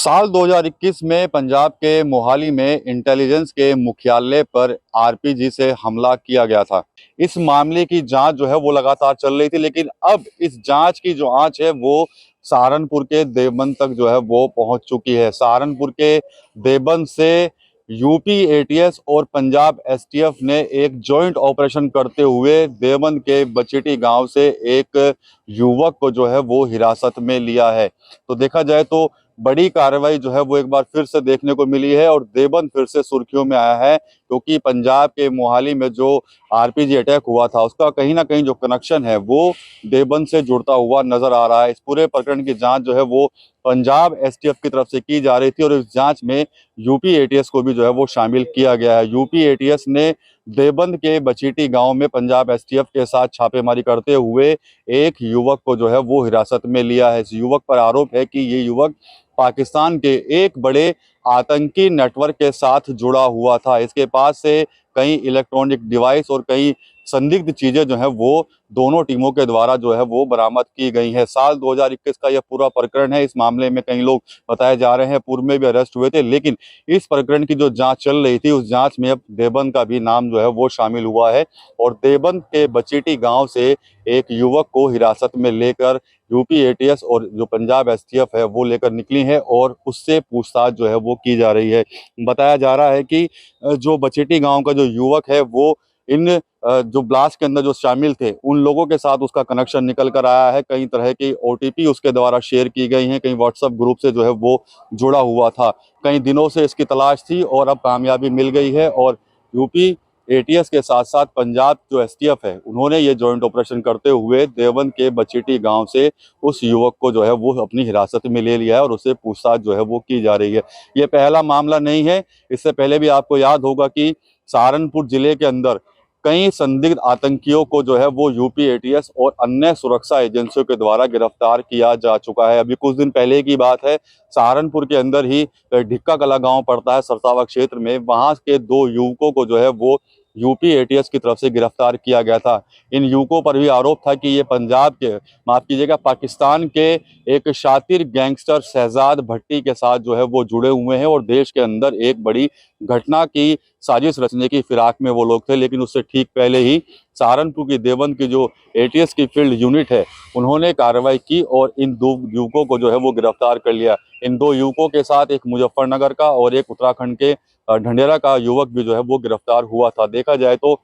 साल 2021 में पंजाब के मोहाली में इंटेलिजेंस के मुख्यालय पर आरपीजी से हमला किया गया था। इस मामले की जांच जो है वो लगातार चल रही थी, लेकिन अब इस जांच की जो आंच है वो सहारनपुर के देवबंद तक जो है वो पहुंच चुकी है। सहारनपुर के देवबंद से यूपी एटीएस और पंजाब एसटीएफ ने एक जॉइंट ऑपरेशन करते हुए देवबंद के बचेटी गांव से एक युवक को जो है वो हिरासत में लिया है। तो देखा जाए तो बड़ी कार्रवाई जो है वो एक बार फिर से देखने को मिली है और देवबंद फिर से सुर्खियों में आया है, क्योंकि पंजाब के मोहाली में जो आरपीजी अटैक हुआ था उसका कहीं ना कहीं जो कनेक्शन है वो देवबंद से जुड़ता हुआ नजर आ रहा है। इस पूरे प्रकरण की जांच जो है वो पंजाब एसटीएफ की तरफ से की जा रही थी और इस जांच में यूपी एटीएस को भी जो है वो शामिल किया गया है। यूपी एटीएस ने देवबंद के बचीटी गांव में पंजाब एसटीएफ के साथ छापेमारी करते हुए एक युवक को जो है वो हिरासत में लिया है। इस युवक पर आरोप है कि ये युवक पाकिस्तान के एक बड़े आतंकी नेटवर्क के साथ जुड़ा हुआ था। इसके पास से कई इलेक्ट्रॉनिक डिवाइस और कई संदिग्ध चीजें जो है वो दोनों टीमों के द्वारा जो है वो बरामद की गई है। साल 2021 का यह पूरा प्रकरण है। इस मामले में कई लोग बताए जा रहे हैं पूर्व में भी अरेस्ट हुए थे, लेकिन इस प्रकरण की जो जांच चल रही थी उस जांच में अब देवबंद का भी नाम जो है वो शामिल हुआ है और देवबंद के बचीटी गांव से एक युवक को हिरासत में लेकर यूपी एटीएस और जो पंजाब एसटीएफ है वो लेकर निकली है और उससे पूछताछ जो है वो की जा रही है। बताया जा रहा है कि जो बचेटी गांव का जो युवक है वो इन जो ब्लास्ट के अंदर जो शामिल थे उन लोगों के साथ उसका कनेक्शन निकल कर आया है। कई तरह की ओटीपी उसके द्वारा शेयर की गई हैं, कई व्हाट्सएप ग्रुप से जो है वो जुड़ा हुआ था। कई दिनों से इसकी तलाश थी और अब कामयाबी मिल गई है और यूपी एटीएस के साथ साथ पंजाब जो एसटीएफ है उन्होंने ये जॉइंट ऑपरेशन करते हुए देवबंद के बचीटी गांव से उस युवक को जो है वो अपनी हिरासत में ले लिया है और उससे पूछताछ जो है वो की जा रही है। ये पहला मामला नहीं है। इससे पहले भी आपको याद होगा कि सहारनपुर जिले के अंदर कई संदिग्ध आतंकियों को जो है वो यूपी एटीएस और अन्य सुरक्षा एजेंसियों के द्वारा गिरफ्तार किया जा चुका है। अभी कुछ दिन पहले की बात है, सहारनपुर के अंदर ही ढिक्का कला गांव पड़ता है सरसावा क्षेत्र में, वहां के दो युवकों को जो है वो यूपी एटीएस की तरफ से गिरफ्तार किया गया था। इन युवकों पर भी आरोप था कि ये पंजाब के, माफ कीजिएगा, पाकिस्तान के एक शातिर गैंगस्टर शहजाद भट्टी के साथ जो है वो जुड़े हुए हैं और देश के अंदर एक बड़ी घटना की साजिश रचने की फिराक में वो लोग थे। लेकिन उससे ठीक पहले ही सहारनपुर की देवबंद की जो एटीएस की फील्ड यूनिट है उन्होंने कार्रवाई की और इन दो युवकों को जो है वो गिरफ्तार कर लिया। इन दो युवकों के साथ एक मुजफ्फरनगर का और एक उत्तराखंड के ढंढेरा का युवक भी जो है वो गिरफ्तार हुआ था। देखा जाए तो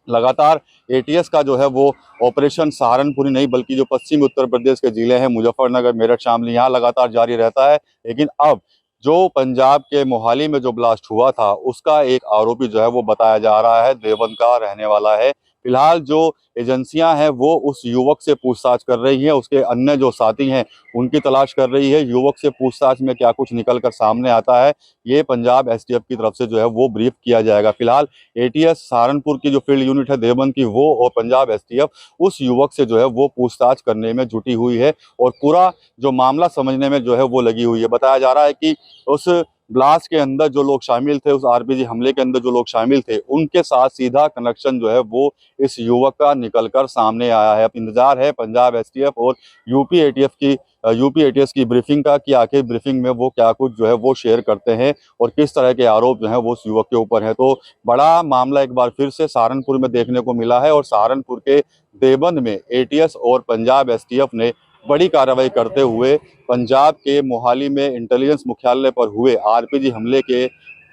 लगातार एटीएस का जो है वो ऑपरेशन सहारनपुर ही नहीं बल्कि जो पश्चिमी उत्तर प्रदेश के जिले हैं मुजफ्फरनगर, मेरठ, शामली, यहाँ लगातार जारी रहता है। लेकिन अब जो पंजाब के मोहाली में जो ब्लास्ट हुआ था उसका एक आरोपी जो है वो बताया जा रहा है देवबंद का रहने वाला है। फिलहाल जो एजेंसियां हैं वो उस युवक से पूछताछ कर रही हैं, उसके अन्य जो साथी हैं उनकी तलाश कर रही है। युवक से पूछताछ में क्या कुछ निकल कर सामने आता है ये पंजाब एसटीएफ की तरफ से जो है वो ब्रीफ किया जाएगा। फिलहाल एटीएस सहारनपुर की जो फील्ड यूनिट है देवबंद की वो और पंजाब एसटीएफ उस युवक से जो है वो पूछताछ करने में जुटी हुई है और पूरा जो मामला समझने में जो है वो लगी हुई है। बताया जा रहा है कि उस ब्लास्ट के अंदर जो लोग शामिल थे, उस आरपीजी हमले के अंदर जो लोग शामिल थे उनके साथ सीधा कनेक्शन जो है वो इस युवक का निकलकर सामने आया है। अब इंतजार है पंजाब एसटीएफ और यूपी एटीएस की ब्रीफिंग का कि आखिर ब्रीफिंग में वो क्या कुछ जो है वो शेयर करते हैं और किस तरह के आरोप जो है वो उस युवक के ऊपर है। तो बड़ा मामला एक बार फिर से सहारनपुर में देखने को मिला है और सहारनपुर के देवबंद में एटीएस और पंजाब एसटीएफ ने बड़ी कार्रवाई करते हुए पंजाब के मोहाली में इंटेलिजेंस मुख्यालय पर हुए आरपीजी हमले के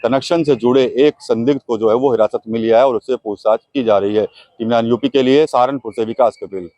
कनेक्शन से जुड़े एक संदिग्ध को जो है वो हिरासत में लिया है और उससे पूछताछ की जा रही है। टीम 9 यूपी के लिए सहारनपुर से विकास कपिल।